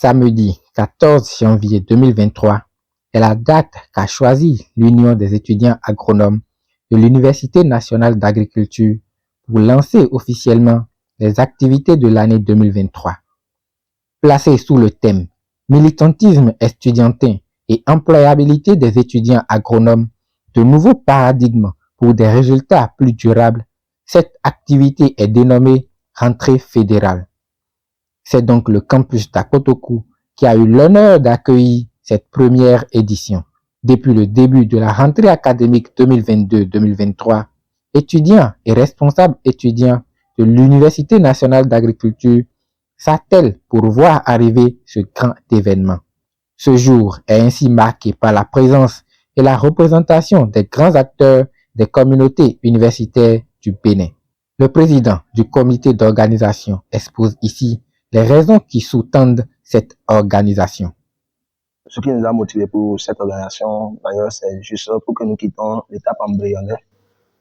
Samedi 14 janvier 2023 est la date qu'a choisie l'Union des étudiants agronomes de l'Université nationale d'agriculture pour lancer officiellement les activités de l'année 2023. Placées sous le thème militantisme estudiantin et employabilité des étudiants agronomes, de nouveaux paradigmes pour des résultats plus durables, cette activité est dénommée Rentrée fédérale. C'est donc le campus d'Akotokou qui a eu l'honneur d'accueillir cette première édition. Depuis le début de la rentrée académique 2022-2023, étudiants et responsables étudiants de l'Université nationale d'agriculture s'attellent pour voir arriver ce grand événement. Ce jour est ainsi marqué par la présence et la représentation des grands acteurs des communautés universitaires du Bénin. Le président du comité d'organisation expose ici les raisons qui sous-tendent cette organisation. Ce qui nous a motivés pour cette organisation, d'ailleurs, c'est juste pour que nous quittions l'étape embryonnaire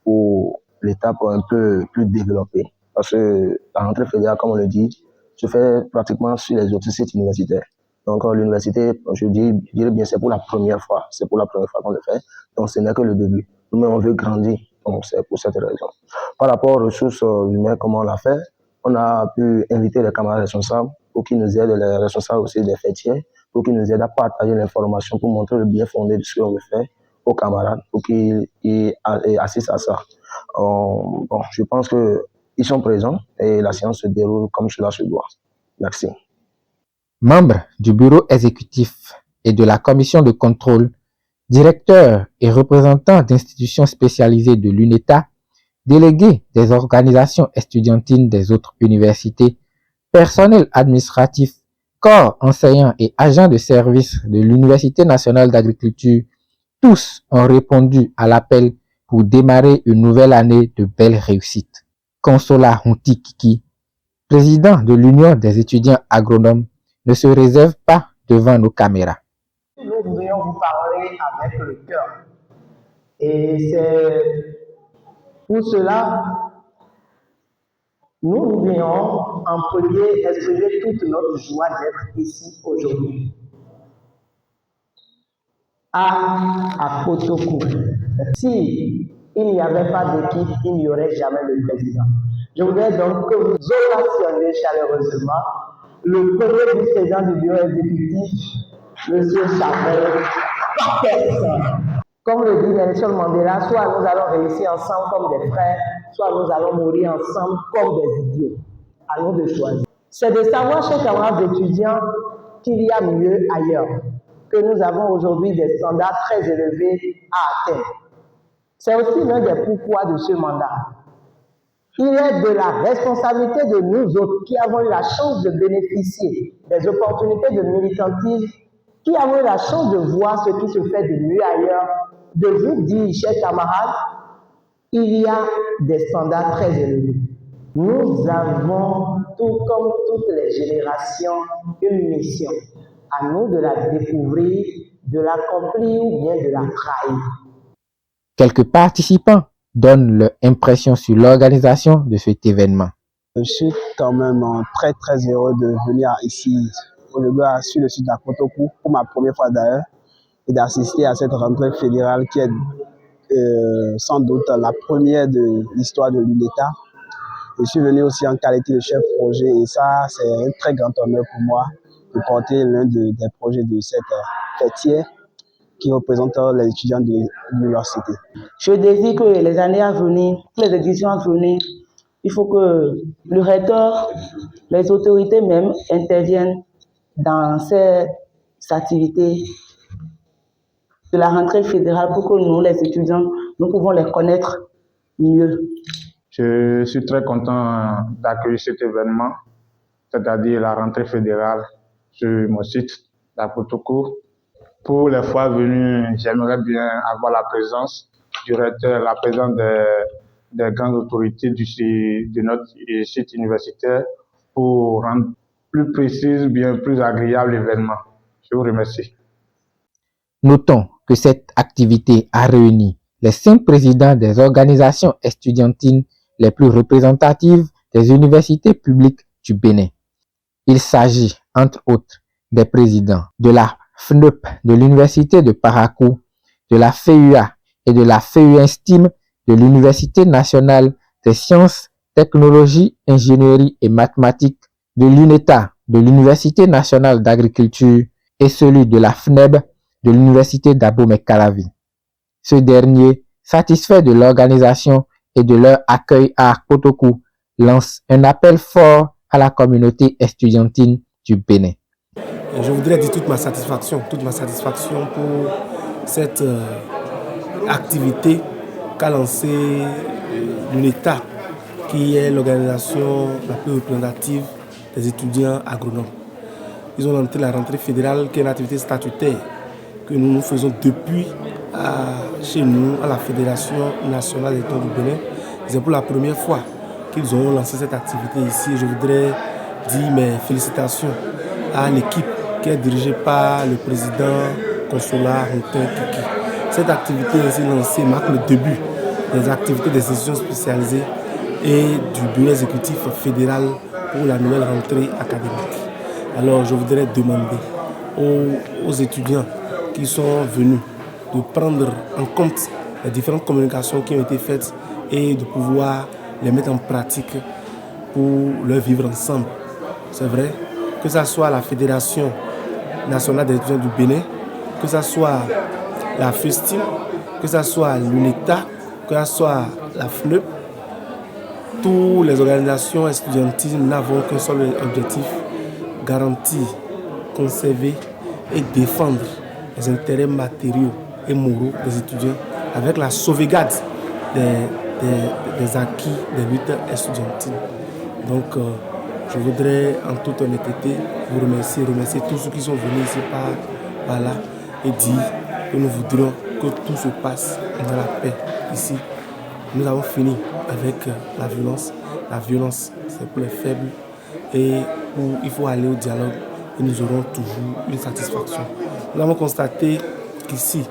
pour l'étape un peu plus développée. Parce que la rentrée fédérale, comme on le dit, se fait pratiquement sur les autres sites universitaires. Donc, l'université, je dirais bien, c'est pour la première fois. C'est pour la première fois qu'on le fait. Donc, ce n'est que le début. Nous, on veut grandir. Donc, c'est pour cette raison. Par rapport aux ressources humaines, comment on l'a fait, on a pu inviter les camarades responsables pour qu'ils nous aident, les responsables aussi des fêtiers, pour qu'ils nous aident à partager l'information, pour montrer le bien fondé de ce qu'on veut faire aux camarades, pour qu'ils assistent à ça. Bon, je pense qu'ils sont présents et la séance se déroule comme cela se doit. Merci. Membres du bureau exécutif et de la commission de contrôle, directeurs et représentants d'institutions spécialisées de l'UNETA, délégués des organisations estudiantines des autres universités, personnel administratif, corps enseignants et agents de service de l'Université nationale d'agriculture, tous ont répondu à l'appel pour démarrer une nouvelle année de belles réussites. Consola Huntikiki, président de l'Union des étudiants agronomes, ne se réserve pas devant nos caméras. Nous voudrions vous parler avec le cœur. Et c'est pour cela, nous voudrions en premier exprimer toute notre joie d'être ici aujourd'hui. À Akotokou. Si il n'y avait pas d'équipe, il n'y aurait jamais de président. Je voudrais donc que vous ovationnez chaleureusement le premier vice-président du bureau exécutif, M. Chavel Pakers. Comme le dit Nelson Mandela, soit nous allons réussir ensemble comme des frères, soit nous allons mourir ensemble comme des idiots. À nous de choisir. C'est de savoir, chers camarades étudiants, qu'il y a mieux ailleurs, que nous avons aujourd'hui des standards très élevés à atteindre. C'est aussi l'un des pourquoi de ce mandat. Il est de la responsabilité de nous autres qui avons eu la chance de bénéficier des opportunités de militantisme, qui avons eu la chance de voir ce qui se fait de mieux ailleurs, de vous dire, chers camarades, il y a des standards très élevés. Nous avons, tout comme toutes les générations, une mission. À nous de la découvrir, de l'accomplir ou bien de la trahir. Quelques participants donnent leur impression sur l'organisation de cet événement. Je suis quand même très heureux de venir ici sur le site d'Akotokou pour ma première fois d'ailleurs et d'assister à cette rentrée fédérale qui est sans doute la première de l'histoire de l'UNETA. Je suis venu aussi en qualité de chef projet et ça c'est un très grand honneur pour moi de porter l'un des projets de cette fêtière qui représente les étudiants de l'université. Je désire que les années à venir, les éditions à venir, il faut que le recteur, les autorités même interviennent dans ces activités de la rentrée fédérale pour que nous, les étudiants, nous pouvons les connaître mieux. Je suis très content d'accueillir cet événement, c'est-à-dire la rentrée fédérale sur mon site d'Akotokou. Pour les fois venues, j'aimerais bien avoir la présence du recteur, la présence des grandes autorités de notre site universitaire pour rendre plus précis, bien plus agréable l'événement. Je vous remercie. Notons que cette activité a réuni les 5 présidents des organisations estudiantines les plus représentatives des universités publiques du Bénin. Il s'agit, entre autres, des présidents de la FNEP, de l'Université de Parakou, de la FEUA et de la FEUINSTIM, de l'Université nationale des sciences, technologies, ingénierie et mathématiques, de l'UNETA, de l'Université nationale d'agriculture et celui de la FNEB, de l'Université d'Abomey-Calavi. Ce dernier, satisfait de l'organisation et de leur accueil à Kotokou, lance un appel fort à la communauté estudiantine du Bénin. Je voudrais dire toute ma satisfaction pour cette activité qu'a lancée l'UNETA, qui est l'organisation la plus représentative des étudiants agronomes. Ils ont lancé la rentrée fédérale, qui est une activité statutaire que nous faisons depuis chez nous, à la Fédération nationale des étudiants du Bénin. C'est pour la première fois qu'ils ont lancé cette activité ici. Je voudrais dire mes félicitations à l'équipe qui est dirigée par le président consulat Routin Kiki. Cette activité ainsi lancée marque le début des activités des institutions spécialisées et du bureau exécutif fédéral pour la nouvelle rentrée académique. Alors je voudrais demander aux étudiants qui sont venus de prendre en compte les différentes communications qui ont été faites et de pouvoir les mettre en pratique pour leur vivre ensemble. C'est vrai, que ce soit la Fédération nationale des étudiants du Bénin, que ce soit la FESTIM, que ce soit l'UNETA, que ce soit la FNEP, toutes les organisations estudiantines n'avons qu'un seul objectif: garantir, conserver et défendre les intérêts matériaux et moraux des étudiants avec la sauvegarde des acquis des luttes estudiantines. Donc, je voudrais en toute honnêteté vous remercier tous ceux qui sont venus ici par là et dire que nous voudrions que tout se passe dans la paix ici. Nous avons fini avec la violence. La violence, c'est pour les faibles et où il faut aller au dialogue et nous aurons toujours une satisfaction. Nous avons constaté qu'ici,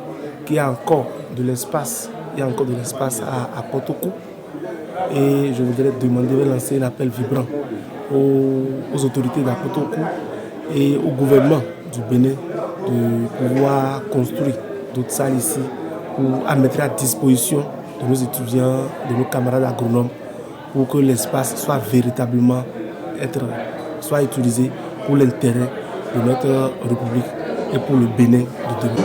qu'il y a encore de l'espace. Il y a encore de l'espace à Kotokou. Et je voudrais demander de lancer un appel vibrant aux autorités d'Akotokou et au gouvernement du Bénin de pouvoir construire d'autres salles ici pour mettre à disposition de nos étudiants, de nos camarades agronomes, pour que l'espace soit véritablement soit utilisé pour l'intérêt de notre République et pour le Bénin de demain.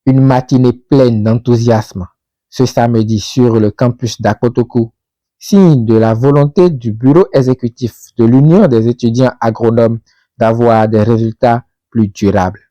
Une matinée pleine d'enthousiasme ce samedi sur le campus d'Akotokou, signe de la volonté du bureau exécutif de l'Union des étudiants agronomes d'avoir des résultats plus durables.